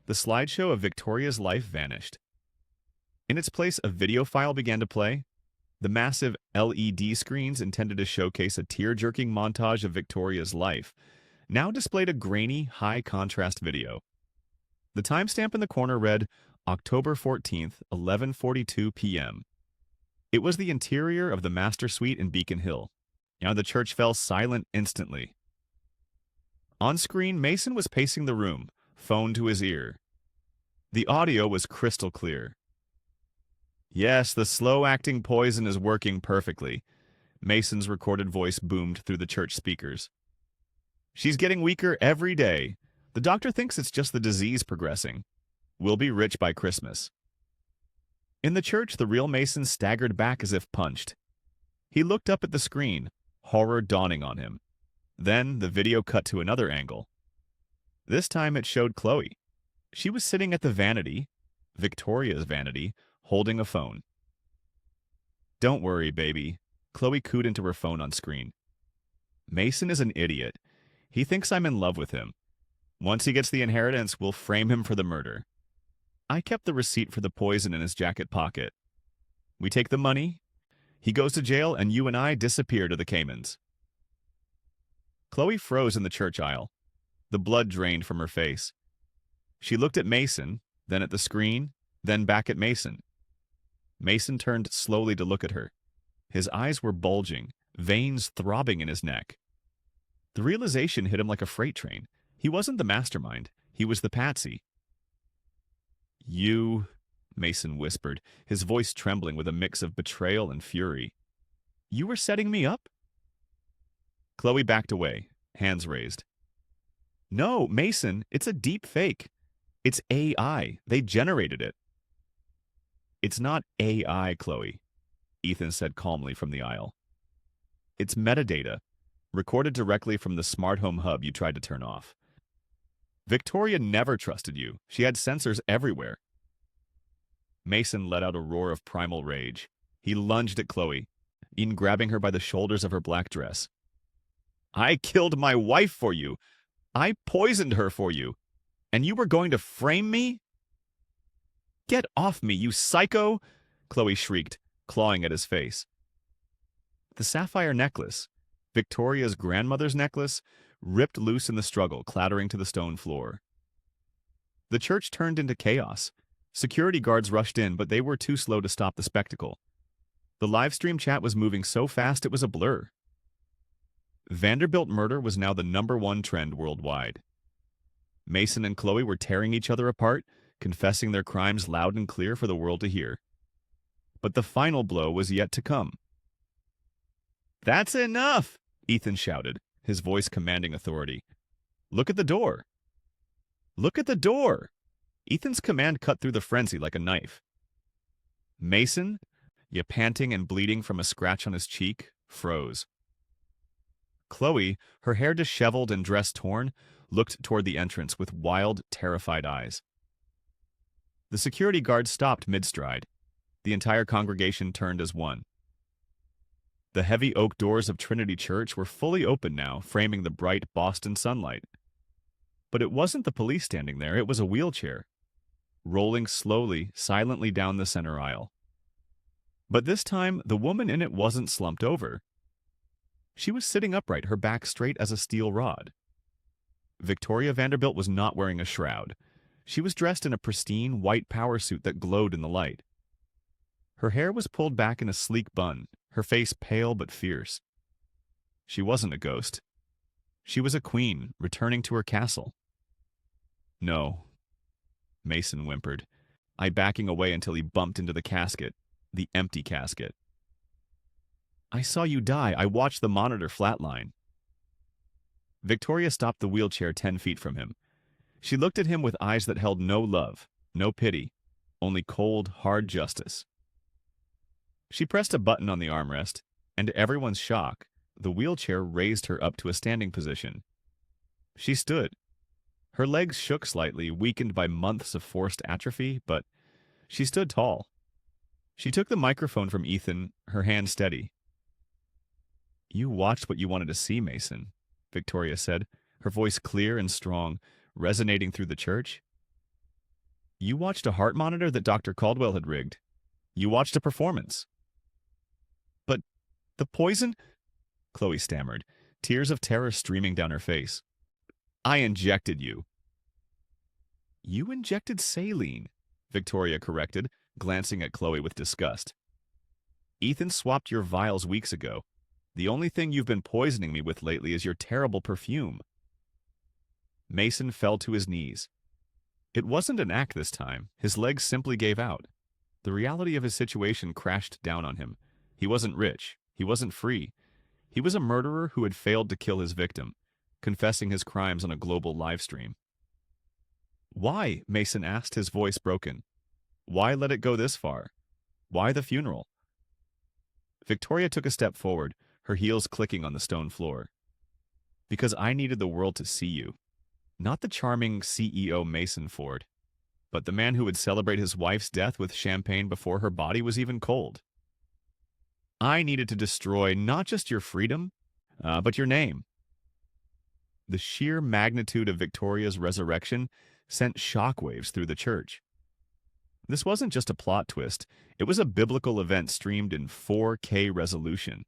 The slideshow of Victoria's life vanished. In its place, a video file began to play. The massive LED screens intended to showcase a tear-jerking montage of Victoria's life now displayed a grainy, high-contrast video. The timestamp in the corner read October 14th, 11:42 p.m. It was the interior of the master suite in Beacon Hill. Now the church fell silent instantly. On screen, Mason was pacing the room, phone to his ear. The audio was crystal clear. Yes, the slow-acting poison is working perfectly. Mason's recorded voice boomed through the church speakers. She's getting weaker every day. The doctor thinks it's just the disease progressing. We'll be rich by Christmas. In the church, the real Mason staggered back as if punched. He looked up at the screen, horror dawning on him. Then the video cut to another angle. This time it showed Chloe. She was sitting at the vanity, Victoria's vanity, holding a phone. Don't worry, baby. Chloe cooed into her phone on screen. Mason is an idiot. He thinks I'm in love with him. Once he gets the inheritance, we'll frame him for the murder. I kept the receipt for the poison in his jacket pocket. We take the money, he goes to jail, and you and I disappear to the Caymans. Chloe froze in the church aisle. The blood drained from her face. She looked at Mason, then at the screen, then back at Mason. Mason turned slowly to look at her. His eyes were bulging, veins throbbing in his neck. The realization hit him like a freight train. He wasn't the mastermind. He was the patsy. You, Mason whispered, his voice trembling with a mix of betrayal and fury. You were setting me up? Chloe backed away, hands raised. No, Mason, it's a deep fake. It's AI. They generated it. It's not AI, Chloe, Ethan said calmly from the aisle. It's metadata, recorded directly from the smart home hub you tried to turn off. Victoria never trusted you. She had sensors everywhere. Mason let out a roar of primal rage. He lunged at Chloe, even grabbing her by the shoulders of her black dress. I killed my wife for you. I poisoned her for you. And you were going to frame me? Get off me, you psycho! Chloe shrieked, clawing at his face. The sapphire necklace, Victoria's grandmother's necklace, ripped loose in the struggle, clattering to the stone floor. The church turned into chaos. Security guards rushed in, but they were too slow to stop the spectacle. The live stream chat was moving so fast it was a blur. Vanderbilt murder was now the #1 trend worldwide. Mason and Chloe were tearing each other apart, confessing their crimes loud and clear for the world to hear. But the final blow was yet to come. That's enough, Ethan shouted, his voice commanding authority. Look at the door. Look at the door. Ethan's command cut through the frenzy like a knife. Mason, panting and bleeding from a scratch on his cheek, froze. Chloe, her hair disheveled and dress torn, looked toward the entrance with wild, terrified eyes. The security guard stopped mid-stride. The entire congregation turned as one. The heavy oak doors of Trinity Church were fully open now, framing the bright Boston sunlight. But it wasn't the police standing there, it was a wheelchair, rolling slowly, silently down the center aisle. But this time, the woman in it wasn't slumped over. She was sitting upright, her back straight as a steel rod. Victoria Vanderbilt was not wearing a shroud. She was dressed in a pristine white power suit that glowed in the light. Her hair was pulled back in a sleek bun, her face pale but fierce. She wasn't a ghost. She was a queen, returning to her castle. No, Mason whimpered, I backing away until he bumped into the casket, the empty casket. I saw you die. I watched the monitor flatline. Victoria stopped the wheelchair 10 feet from him. She looked at him with eyes that held no love, no pity, only cold, hard justice. She pressed a button on the armrest, and to everyone's shock, the wheelchair raised her up to a standing position. She stood. Her legs shook slightly, weakened by months of forced atrophy, but she stood tall. She took the microphone from Ethan, her hand steady. "You watched what you wanted to see, Mason," Victoria said, her voice clear and strong, resonating through the church. "You watched a heart monitor that Dr. Caldwell had rigged. You watched a performance." "But the poison?" Chloe stammered, tears of terror streaming down her face. "I injected you." "You injected saline," Victoria corrected, glancing at Chloe with disgust. "Ethan swapped your vials weeks ago. The only thing you've been poisoning me with lately is your terrible perfume." Mason fell to his knees. It wasn't an act this time. His legs simply gave out. The reality of his situation crashed down on him. He wasn't rich. He wasn't free. He was a murderer who had failed to kill his victim, confessing his crimes on a global live stream. "Why?" Mason asked, his voice broken. "Why let it go this far? Why the funeral?" Victoria took a step forward, her heels clicking on the stone floor. "Because I needed the world to see you. Not the charming CEO Mason Ford, but the man who would celebrate his wife's death with champagne before her body was even cold. I needed to destroy not just your freedom, but your name." The sheer magnitude of Victoria's resurrection sent shockwaves through the church. This wasn't just a plot twist, it was a biblical event streamed in 4K resolution.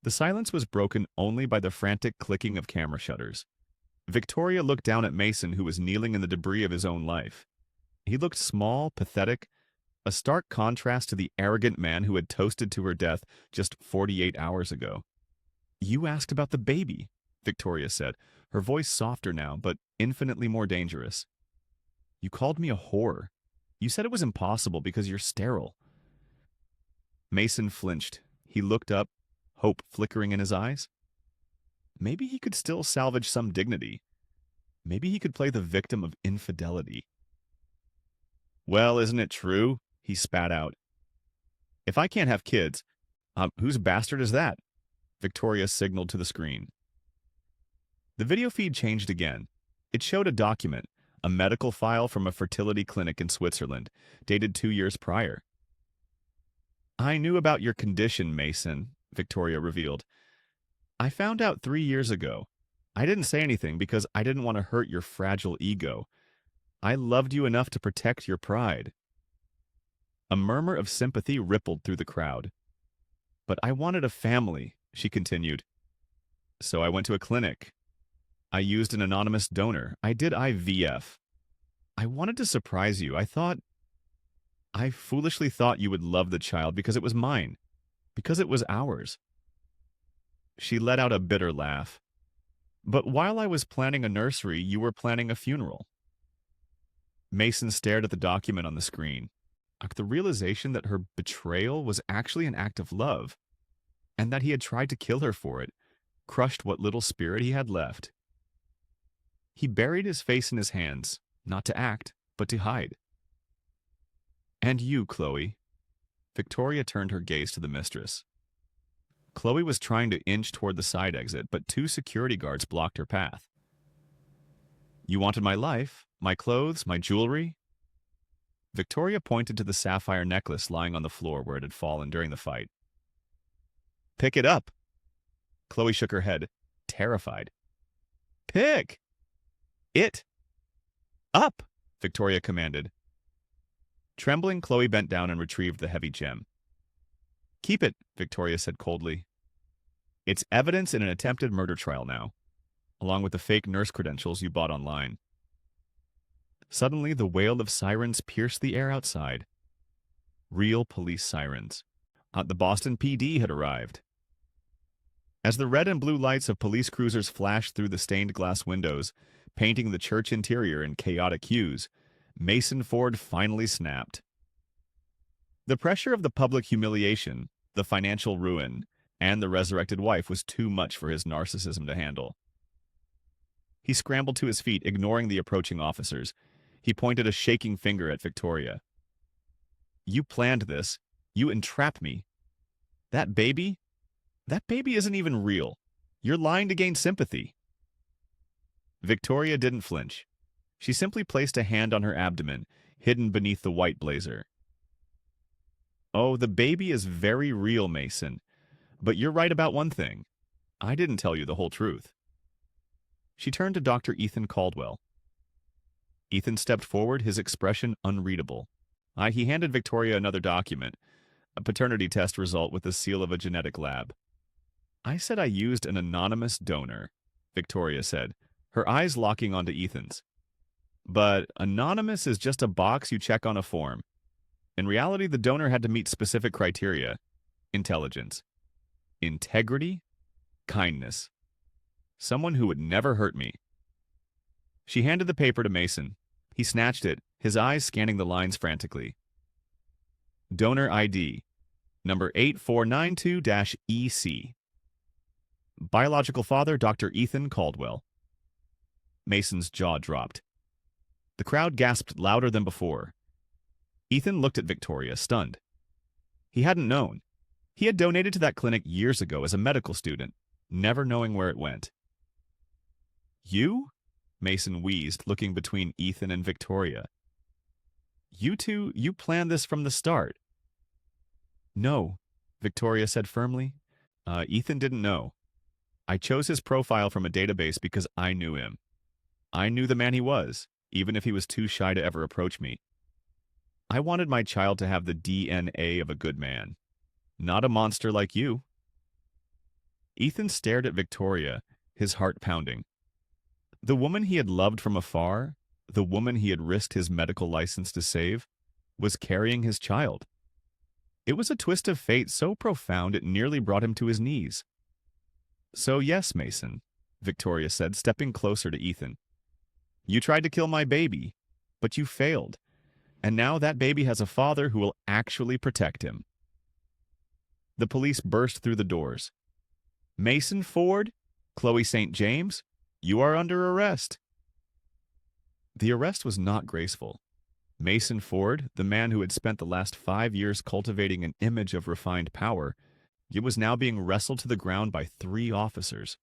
The silence was broken only by the frantic clicking of camera shutters. Victoria looked down at Mason, who was kneeling in the debris of his own life. He looked small, pathetic, a stark contrast to the arrogant man who had toasted to her death just 48 hours ago. "You asked about the baby," Victoria said, her voice softer now, but infinitely more dangerous. "You called me a whore. You said it was impossible because you're sterile." Mason flinched. He looked up, hope flickering in his eyes. Maybe he could still salvage some dignity. Maybe he could play the victim of infidelity. "Well, isn't it true?" he spat out. "If I can't have kids, whose bastard is that?" Victoria signaled to the screen. The video feed changed again. It showed a document, a medical file from a fertility clinic in Switzerland, dated 2 years prior. "I knew about your condition, Mason," Victoria revealed. "I found out 3 years ago. I didn't say anything because I didn't want to hurt your fragile ego. I loved you enough to protect your pride." A murmur of sympathy rippled through the crowd. "But I wanted a family," she continued. "So I went to a clinic. I used an anonymous donor. I did IVF. I wanted to surprise you. I foolishly thought you would love the child because it was mine, because it was ours." She let out a bitter laugh. "But while I was planning a nursery, you were planning a funeral." Mason stared at the document on the screen. The realization that her betrayal was actually an act of love, and that he had tried to kill her for it, crushed what little spirit he had left. He buried his face in his hands, not to act, but to hide. "And you, Chloe." Victoria turned her gaze to the mistress. Chloe was trying to inch toward the side exit, but 2 security guards blocked her path. "You wanted my life, my clothes, my jewelry?" Victoria pointed to the sapphire necklace lying on the floor where it had fallen during the fight. "Pick it up." Chloe shook her head, terrified. "Pick it up," Victoria commanded. Trembling, Chloe bent down and retrieved the heavy gem. "Keep it," Victoria said coldly. "It's evidence in an attempted murder trial now, along with the fake nurse credentials you bought online." Suddenly, the wail of sirens pierced the air outside. Real police sirens. The Boston PD had arrived. As the red and blue lights of police cruisers flashed through the stained glass windows, painting the church interior in chaotic hues, Mason Ford finally snapped. The pressure of the public humiliation, the financial ruin, and the resurrected wife was too much for his narcissism to handle. He scrambled to his feet, ignoring the approaching officers. He pointed a shaking finger at Victoria. "You planned this. You entrap me. That baby? That baby isn't even real. You're lying to gain sympathy. Victoria didn't flinch. She simply placed a hand on her abdomen, hidden beneath the white blazer. Oh, the baby is very real, Mason. But you're right about one thing. I didn't tell you the whole truth. She turned to Dr. Ethan Caldwell. Ethan stepped forward, his expression unreadable. He handed Victoria another document, a paternity test result with the seal of a genetic lab. I said I used an anonymous donor, Victoria said, her eyes locking onto Ethan's. But anonymous is just a box you check on a form. In reality, the donor had to meet specific criteria: intelligence, integrity, kindness. Someone who would never hurt me. She handed the paper to Mason. He snatched it, his eyes scanning the lines frantically. Donor ID, number 8492-EC. Biological father, Dr. Ethan Caldwell. Mason's jaw dropped. The crowd gasped louder than before. Ethan looked at Victoria, stunned. He hadn't known. He had donated to that clinic years ago as a medical student, never knowing where it went. You? Mason wheezed, looking between Ethan and Victoria. You two, you planned this from the start. No, Victoria said firmly. Ethan didn't know. I chose his profile from a database because I knew him. I knew the man he was, even if he was too shy to ever approach me. I wanted my child to have the DNA of a good man, not a monster like you. Ethan stared at Victoria, his heart pounding. The woman he had loved from afar, the woman he had risked his medical license to save, was carrying his child. It was a twist of fate so profound it nearly brought him to his knees. So yes, Mason, Victoria said, stepping closer to Ethan. You tried to kill my baby, but you failed. And now that baby has a father who will actually protect him. The police burst through the doors. Mason Ford, Chloe St. James, you are under arrest. The arrest was not graceful. Mason Ford, the man who had spent the last 5 years cultivating an image of refined power, it was now being wrestled to the ground by 3 officers.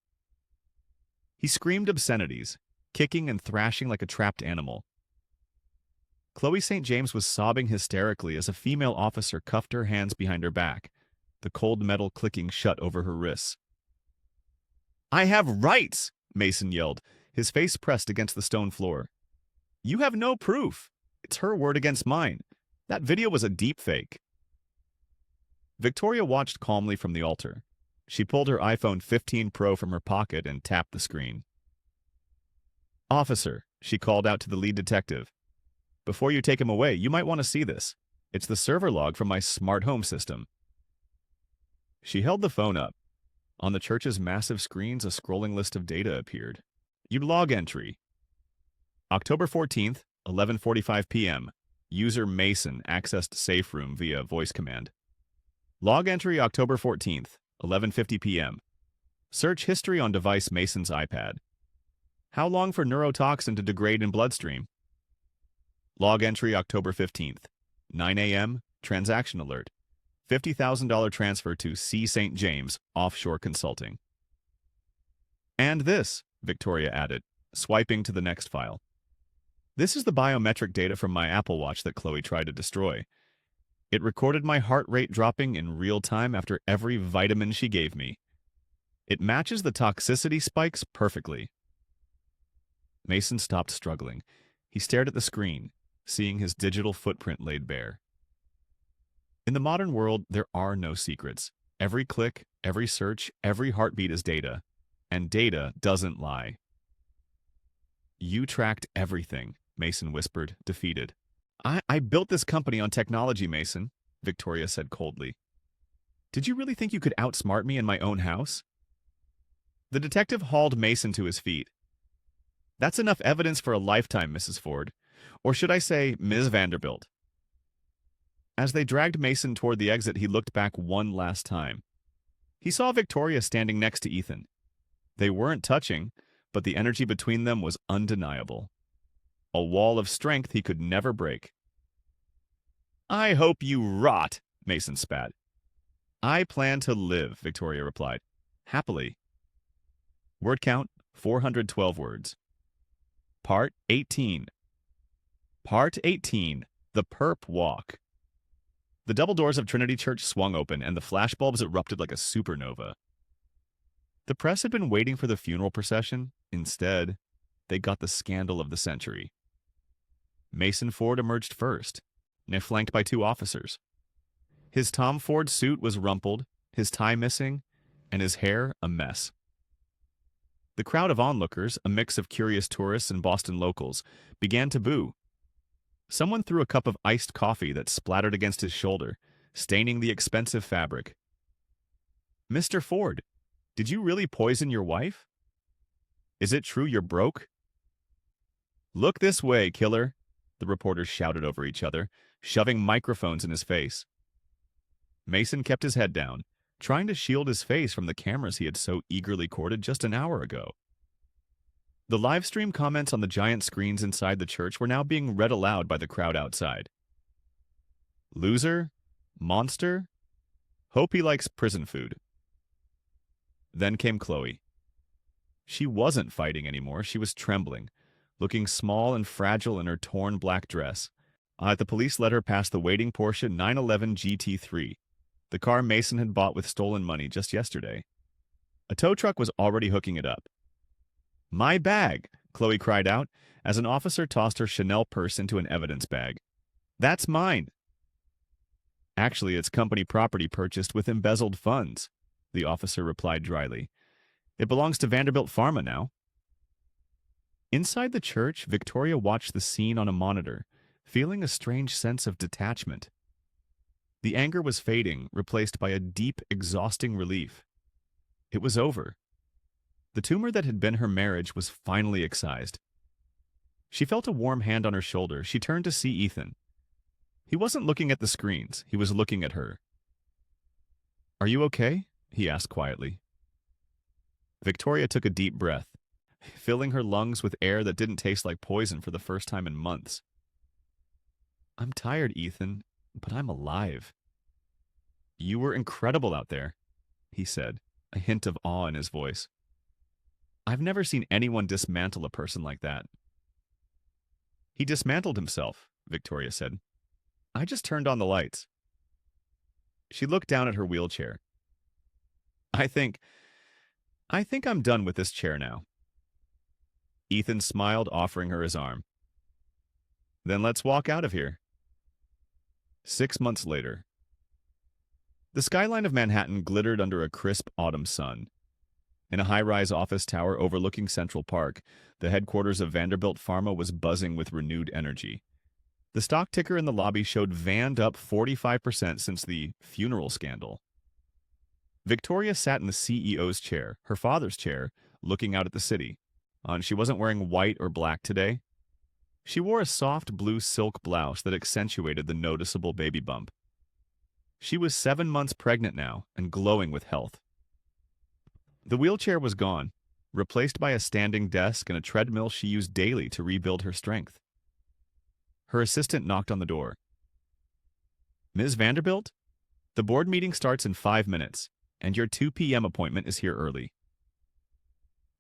He screamed obscenities, kicking and thrashing like a trapped animal. Chloe St. James was sobbing hysterically as a female officer cuffed her hands behind her back, the cold metal clicking shut over her wrists. I have rights, Mason yelled, his face pressed against the stone floor. You have no proof. It's her word against mine. That video was a deep fake. Victoria watched calmly from the altar. She pulled her iPhone 15 Pro from her pocket and tapped the screen. Officer, she called out to the lead detective. Before you take him away, you might want to see this. It's the server log from my smart home system. She held the phone up. On the church's massive screens, a scrolling list of data appeared. Log entry. October 14th, 11:45 p.m. User Mason accessed safe room via voice command. Log entry October 14th, 11:50 p.m. Search history on device Mason's iPad. How long for neurotoxin to degrade in bloodstream? Log entry October 15th, 9 a.m. Transaction alert. $50,000 transfer to C. St. James Offshore Consulting. And this, Victoria added, swiping to the next file. This is the biometric data from my Apple Watch that Chloe tried to destroy. It recorded my heart rate dropping in real time after every vitamin she gave me. It matches the toxicity spikes perfectly. Mason stopped struggling. He stared at the screen, seeing his digital footprint laid bare. In the modern world, there are no secrets. Every click, every search, every heartbeat is data. And data doesn't lie. You tracked everything, Mason whispered, defeated. I built this company on technology, Mason, Victoria said coldly. Did you really think you could outsmart me in my own house? The detective hauled Mason to his feet. That's enough evidence for a lifetime, Mrs. Ford. Or should I say, Ms. Vanderbilt. As they dragged Mason toward the exit, he looked back one last time. He saw Victoria standing next to Ethan. They weren't touching, but the energy between them was undeniable. A wall of strength he could never break. I hope you rot, Mason spat. I plan to live, Victoria replied. Happily. Word count, 412 words. Part 18. Part 18. The Perp Walk. The double doors of Trinity Church swung open, and the flashbulbs erupted like a supernova. The press had been waiting for the funeral procession. Instead, they got the scandal of the century. Mason Ford emerged first, flanked by two officers. His Tom Ford suit was rumpled, his tie missing, and his hair a mess. The crowd of onlookers, a mix of curious tourists and Boston locals, began to boo. Someone threw a cup of iced coffee that splattered against his shoulder, staining the expensive fabric. Mr. Ford, did you really poison your wife? Is it true you're broke? Look this way, killer, the reporters shouted over each other, shoving microphones in his face. Mason kept his head down, trying to shield his face from the cameras he had so eagerly courted just an hour ago. The live stream comments on the giant screens inside the church were now being read aloud by the crowd outside. Loser? Monster? Hope he likes prison food. Then came Chloe. She wasn't fighting anymore. She was trembling, looking small and fragile in her torn black dress. The police led her past the waiting Porsche 911 GT3, the car Mason had bought with stolen money just yesterday. A tow truck was already hooking it up. My bag, Chloe cried out as an officer tossed her Chanel purse into an evidence bag. That's mine. Actually, it's company property purchased with embezzled funds, the officer replied dryly. It belongs to Vanderbilt Pharma now. Inside the church, Victoria watched the scene on a monitor, feeling a strange sense of detachment. The anger was fading, replaced by a deep, exhausting relief. It was over. The tumor that had been her marriage was finally excised. She felt a warm hand on her shoulder. She turned to see Ethan. He wasn't looking at the screens. He was looking at her. Are you okay? He asked quietly. Victoria took a deep breath, filling her lungs with air that didn't taste like poison for the first time in months. I'm tired, Ethan, but I'm alive. You were incredible out there, he said, a hint of awe in his voice. I've never seen anyone dismantle a person like that. He dismantled himself, Victoria said. I just turned on the lights. She looked down at her wheelchair. I think I'm done with this chair now. Ethan smiled, offering her his arm. Then let's walk out of here. 6 months later. The skyline of Manhattan glittered under a crisp autumn sun. In a high-rise office tower overlooking Central Park, the headquarters of Vanderbilt Pharma was buzzing with renewed energy. The stock ticker in the lobby showed Vand up 45% since the funeral scandal. Victoria sat in the CEO's chair, her father's chair, looking out at the city. She wasn't wearing white or black today. She wore a soft blue silk blouse that accentuated the noticeable baby bump. She was 7 months pregnant now and glowing with health. The wheelchair was gone, replaced by a standing desk and a treadmill she used daily to rebuild her strength. Her assistant knocked on the door. Ms. Vanderbilt? The board meeting starts in 5 minutes, and your 2 p.m. appointment is here early.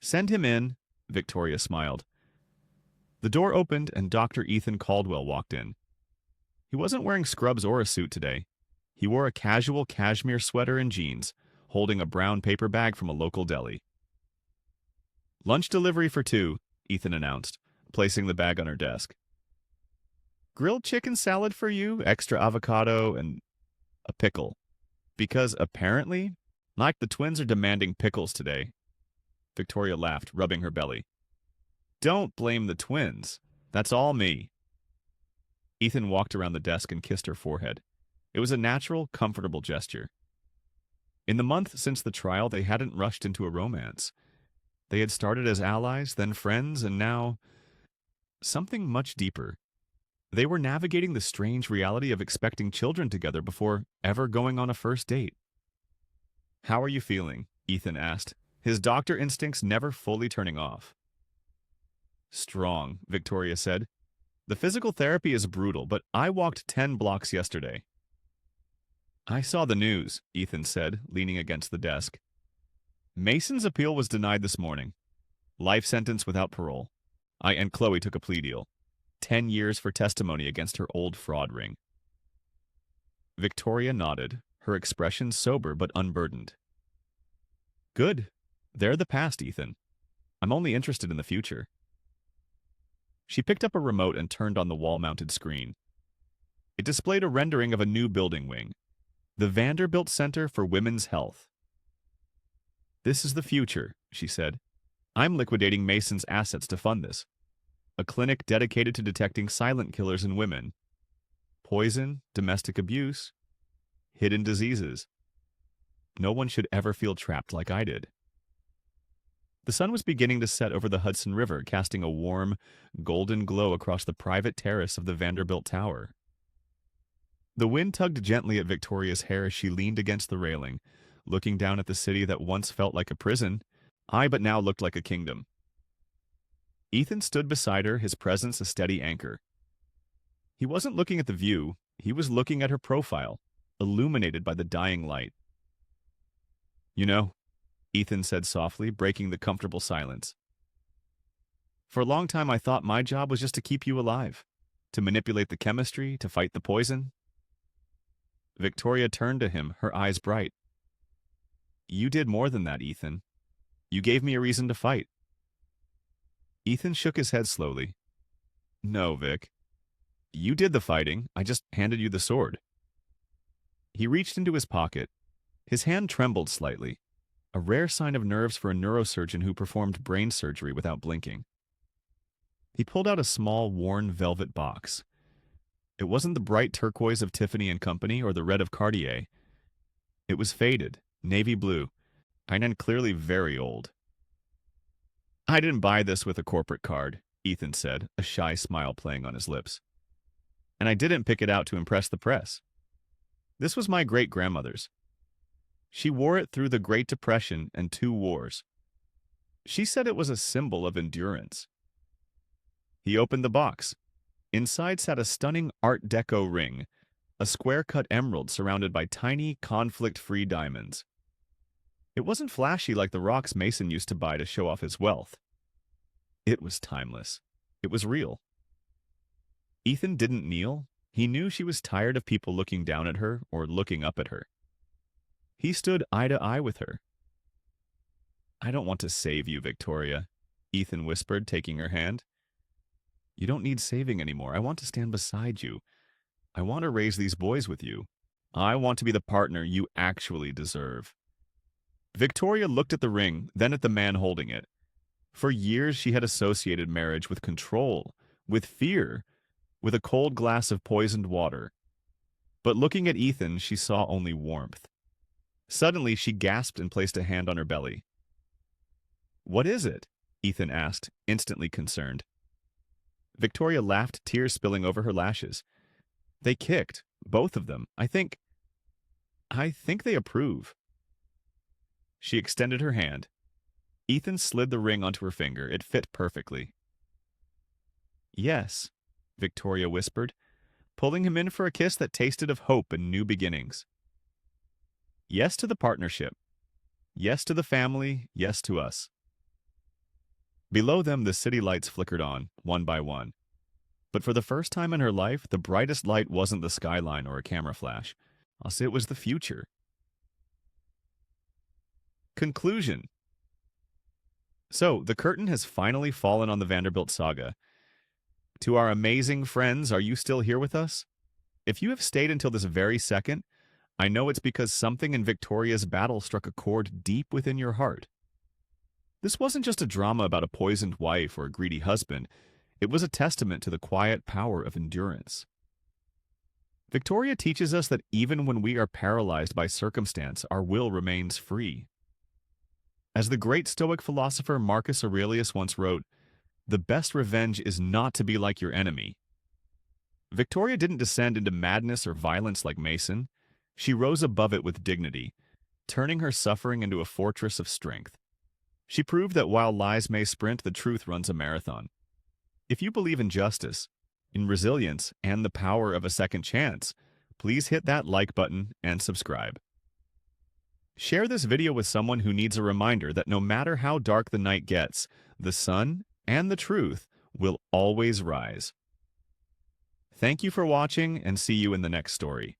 Send him in, Victoria smiled. The door opened and Dr. Ethan Caldwell walked in. He wasn't wearing scrubs or a suit today. He wore a casual cashmere sweater and jeans, holding a brown paper bag from a local deli. Lunch delivery for 2, Ethan announced, placing the bag on her desk. Grilled chicken salad for you, extra avocado, and a pickle. Because apparently, like the twins are demanding pickles today. Victoria laughed, rubbing her belly. Don't blame the twins. That's all me. Ethan walked around the desk and kissed her forehead. It was a natural, comfortable gesture. In the month since the trial, they hadn't rushed into a romance. They had started as allies, then friends, and now something much deeper. They were navigating the strange reality of expecting children together before ever going on a first date. How are you feeling? Ethan asked, his doctor instincts never fully turning off. Strong, Victoria said. The physical therapy is brutal, but I walked 10 blocks yesterday. I saw the news, Ethan said, leaning against the desk. Mason's appeal was denied this morning. Life sentence without parole. I and Chloe took a plea deal. 10 years for testimony against her old fraud ring. Victoria nodded, her expression sober but unburdened. Good. They're the past, Ethan. I'm only interested in the future. She picked up a remote and turned on the wall-mounted screen. It displayed a rendering of a new building wing, the Vanderbilt Center for Women's Health. This is the future, she said. I'm liquidating Mason's assets to fund this. A clinic dedicated to detecting silent killers in women. Poison, domestic abuse, hidden diseases. No one should ever feel trapped like I did. The sun was beginning to set over the Hudson River, casting a warm, golden glow across the private terrace of the Vanderbilt Tower. The wind tugged gently at Victoria's hair as she leaned against the railing, looking down at the city that once felt like a prison, but now looked like a kingdom. Ethan stood beside her, his presence a steady anchor. He wasn't looking at the view, he was looking at her profile, illuminated by the dying light. You know, Ethan said softly, breaking the comfortable silence. For a long time I thought my job was just to keep you alive, to manipulate the chemistry, to fight the poison. Victoria turned to him, her eyes bright. You did more than that, Ethan. You gave me a reason to fight. Ethan shook his head slowly. No, Vic. You did the fighting, I just handed you the sword. He reached into his pocket. His hand trembled slightly, a rare sign of nerves for a neurosurgeon who performed brain surgery without blinking. He pulled out a small, worn velvet box. It wasn't the bright turquoise of Tiffany & Company or the red of Cartier. It was faded, navy blue, and clearly very old. I didn't buy this with a corporate card, Ethan said, a shy smile playing on his lips. And I didn't pick it out to impress the press. This was my great-grandmother's. She wore it through the Great Depression and 2 wars. She said it was a symbol of endurance. He opened the box. Inside sat a stunning Art Deco ring, a square-cut emerald surrounded by tiny, conflict-free diamonds. It wasn't flashy like the rocks Mason used to buy to show off his wealth. It was timeless. It was real. Ethan didn't kneel. He knew she was tired of people looking down at her or looking up at her. He stood eye to eye with her. I don't want to save you, Victoria, Ethan whispered, taking her hand. You don't need saving anymore. I want to stand beside you. I want to raise these boys with you. I want to be the partner you actually deserve. Victoria looked at the ring, then at the man holding it. For years she had associated marriage with control, with fear, with a cold glass of poisoned water. But looking at Ethan, she saw only warmth. Suddenly, she gasped and placed a hand on her belly. What is it? Ethan asked, instantly concerned. Victoria laughed, tears spilling over her lashes. They kicked, both of them. I think they approve. She extended her hand. Ethan slid the ring onto her finger. It fit perfectly. Yes, Victoria whispered, pulling him in for a kiss that tasted of hope and new beginnings. Yes to the partnership. Yes to the family. Yes to us. Below them, the city lights flickered on, one by one. But for the first time in her life, the brightest light wasn't the skyline or a camera flash. It was the future. Conclusion. So, the curtain has finally fallen on the Vanderbilt saga. To our amazing friends, are you still here with us? If you have stayed until this very second, I know it's because something in Victoria's battle struck a chord deep within your heart. This wasn't just a drama about a poisoned wife or a greedy husband. It was a testament to the quiet power of endurance. Victoria teaches us that even when we are paralyzed by circumstance, our will remains free. As the great Stoic philosopher Marcus Aurelius once wrote, the best revenge is not to be like your enemy. Victoria didn't descend into madness or violence like Mason. She rose above it with dignity, turning her suffering into a fortress of strength. She proved that while lies may sprint, the truth runs a marathon. If you believe in justice, in resilience, and the power of a second chance, please hit that like button and subscribe. Share this video with someone who needs a reminder that no matter how dark the night gets, the sun and the truth will always rise. Thank you for watching, and see you in the next story.